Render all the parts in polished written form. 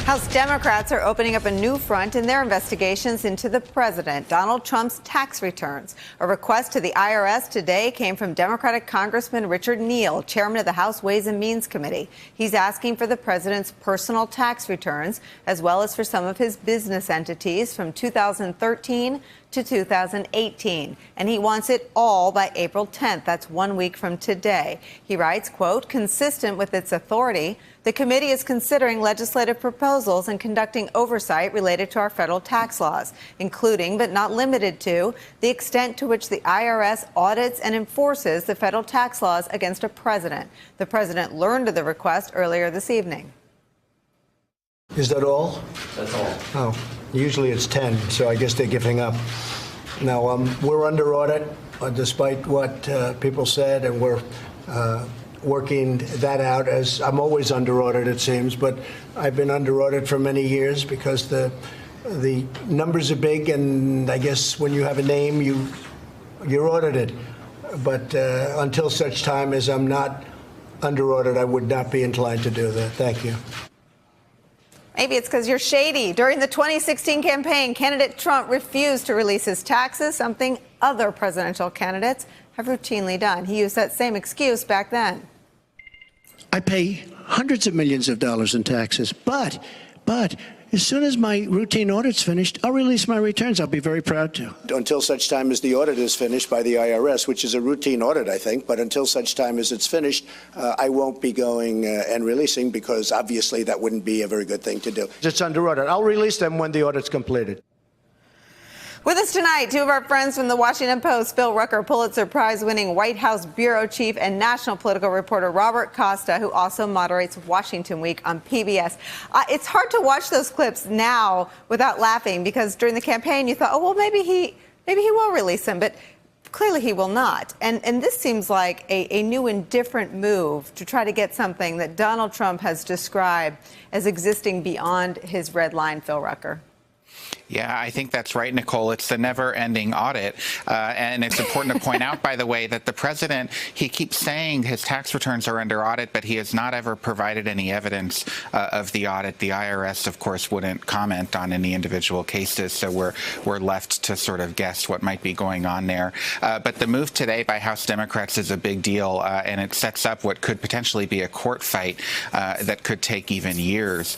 House Democrats are opening up a new front in their investigations into the president, Donald Trump's tax returns. A request to the IRS today came from Democratic Congressman Richard Neal, chairman of the House Ways and Means Committee. He's asking for the president's personal tax returns, as well as for some of his business entities from 2013 to 2018. And he wants it all by April 10th. That's 1 week from today. He writes, quote, consistent with its authority, the committee is considering legislative proposals and conducting oversight related to our federal tax laws, including, but not limited to, the extent to which the IRS audits and enforces the federal tax laws against a president. The president learned of the request earlier this evening. Is that all? That's all. Oh, usually it's 10, so I guess they're giving up. Now, we're under audit, despite what people said, and we're working that out. As I'm always under audit, it seems, but I've been under audit for many years because the numbers are big, and I guess when you have a name, you're audited. But until such time as I'm not under audit, I would not be inclined to do that. Thank you. Maybe it's because you're shady. During the 2016 campaign, candidate Trump refused to release his taxes, something other presidential candidates have routinely done. He used that same excuse back then. I pay hundreds of millions of dollars in taxes, but as soon as my routine audit's finished, I'll release my returns. I'll be very proud to. Until such time as the audit is finished by the IRS, which is a routine audit, I think, but until such time as it's finished, I won't be going and releasing, because obviously that wouldn't be a very good thing to do. It's under audit. I'll release them when the audit's completed. With us tonight, two of our friends from the Washington Post, Phil Rucker, Pulitzer Prize-winning White House bureau chief, and national political reporter Robert Costa, who also moderates Washington Week on PBS. It's hard to watch those clips now without laughing, because during the campaign you thought, oh, well, maybe he will release them, but clearly he will not. And this seems like a new and different move to try to get something that Donald Trump has described as existing beyond his red line, Phil Rucker. Yeah, I think that's right, Nicole. It's the never-ending audit. And it's important to point out, by the way, that the president, he keeps saying his tax returns are under audit, but he has not ever provided any evidence of the audit. The IRS, of course, wouldn't comment on any individual cases, so we're left to sort of guess what might be going on there. But the move today by House Democrats is a big deal, and it sets up what could potentially be a court fight that could take even years.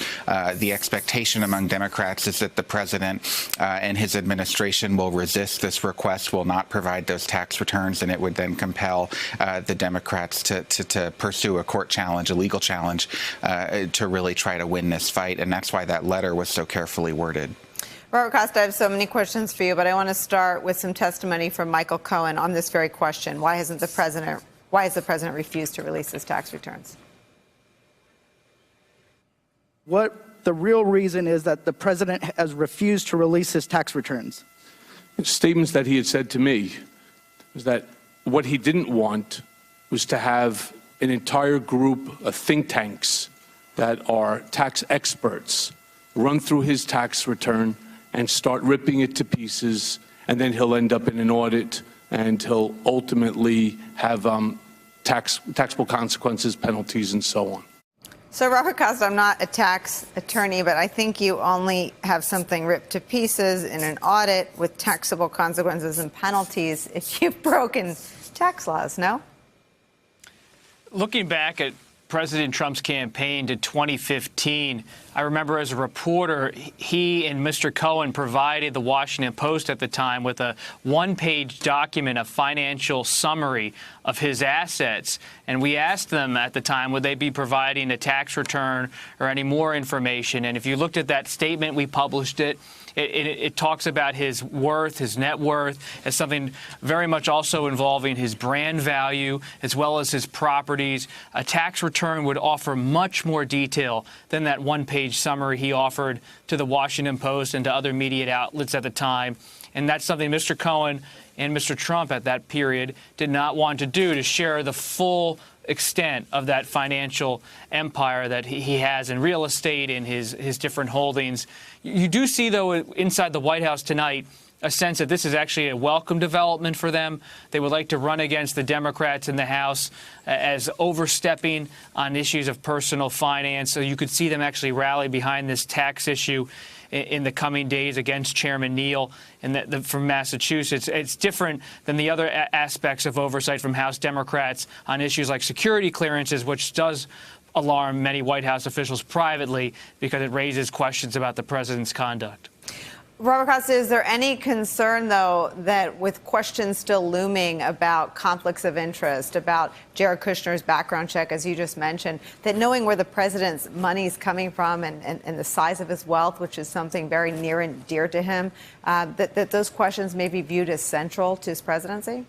The expectation among Democrats is that the president and his administration will resist this request, will not provide those tax returns, and it would then compel the Democrats to pursue a court challenge, a legal challenge, to really try to win this fight. And that's why that letter was so carefully worded. Robert Costa, I have so many questions for you, but I want to start with some testimony from Michael Cohen on this very question. Why has the president refused to release his tax returns? What the real reason is that the president has refused to release his tax returns? Statements that he had said to me was that what he didn't want was to have an entire group of think tanks that are tax experts run through his tax return and start ripping it to pieces, and then he'll end up in an audit and he'll ultimately have taxable consequences, penalties, and so on. So, Robert Costa, I'm not a tax attorney, but I think you only have something ripped to pieces in an audit with taxable consequences and penalties if you've broken tax laws, no? Looking back at President Trump's campaign to 2015, I remember as a reporter, he and Mr. Cohen provided the Washington Post at the time with a one-page document, a financial summary of his assets. And we asked them at the time, would they be providing a tax return or any more information? And if you looked at that statement, we published it. It talks about his worth, his net worth, as something very much also involving his brand value as well as his properties. A tax return would offer much more detail than that one-page summary he offered to the Washington Post and to other media outlets at the time. And that's something Mr. Cohen and Mr. Trump at that period did not want to do, to share the full extent of that financial empire that he has in real estate and his different holdings. You do see, though, inside the White House tonight, a sense that this is actually a welcome development for them. They would like to run against the Democrats in the House as overstepping on issues of personal finance. So you could see them actually rally behind this tax issue in the coming days against Chairman Neal from Massachusetts. It's different than the other aspects of oversight from House Democrats on issues like security clearances, which does alarm many White House officials privately because it raises questions about the president's conduct. Robert Costa, is there any concern, though, that with questions still looming about conflicts of interest, about Jared Kushner's background check, as you just mentioned, that knowing where the president's money is coming from and the size of his wealth, which is something very near and dear to him, that those questions may be viewed as central to his presidency?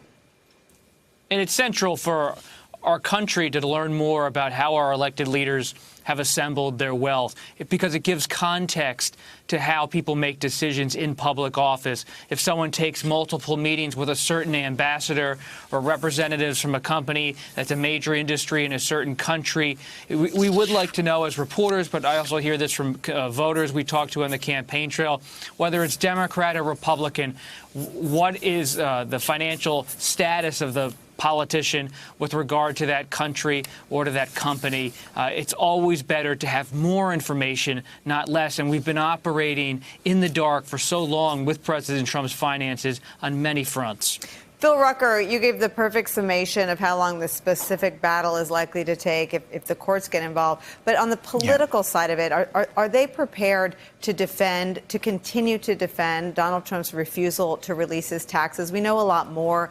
And it's central for our country to learn more about how our elected leaders have assembled their wealth, because it gives context to how people make decisions in public office. If someone takes multiple meetings with a certain ambassador or representatives from a company that's a major industry in a certain country, we would like to know as reporters, but I also hear this from voters we talk to on the campaign trail, whether it's Democrat or Republican, what is the financial status of the politician with regard to that country or to that company. It's always better to have more information, not less. And we've been operating in the dark for so long with President Trump's finances on many fronts. Phil Rucker, you gave the perfect summation of how long this specific battle is likely to take if the courts get involved. But on the political side of it, are they prepared to continue to defend Donald Trump's refusal to release his taxes? We know a lot more,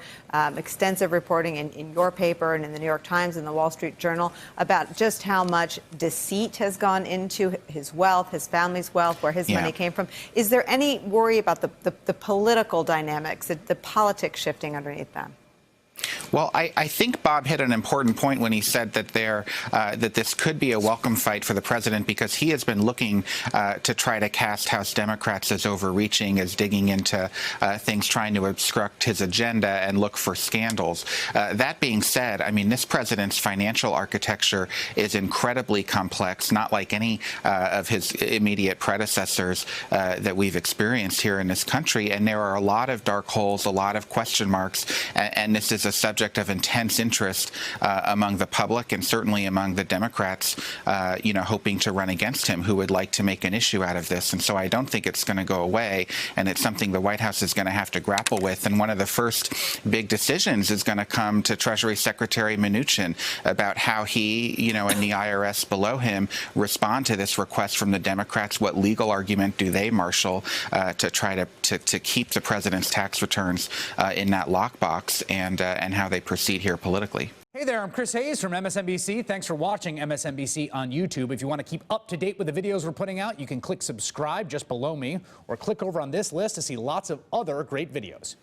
extensive reporting in your paper and in the New York Times and the Wall Street Journal about just how much deceit has gone into his wealth, his family's wealth, where his money came from. Is there any worry about the political dynamics, the politics shifting underneath them? Well, I think Bob hit an important point when he said that that this could be a welcome fight for the president, because he has been looking to try to cast House Democrats as overreaching, as digging into things, trying to obstruct his agenda and look for scandals. That being said, I mean, this president's financial architecture is incredibly complex, not like any of his immediate predecessors that we've experienced here in this country. And there are a lot of dark holes, a lot of question marks, and this is a subject of intense interest among the public and certainly among the Democrats, hoping to run against him, who would like to make an issue out of this. And so I don't think it's going to go away, and it's something the White House is going to have to grapple with. And one of the first big decisions is going to come to Treasury Secretary Mnuchin about how he, and the IRS below him respond to this request from the Democrats. What legal argument do they marshal to try to keep the president's tax returns in that lockbox, and how they proceed here politically. Hey there, I'm Chris Hayes from MSNBC. Thanks for watching MSNBC on YouTube. If you want to keep up to date with the videos we're putting out, you can click subscribe just below me, or click over on this list to see lots of other great videos.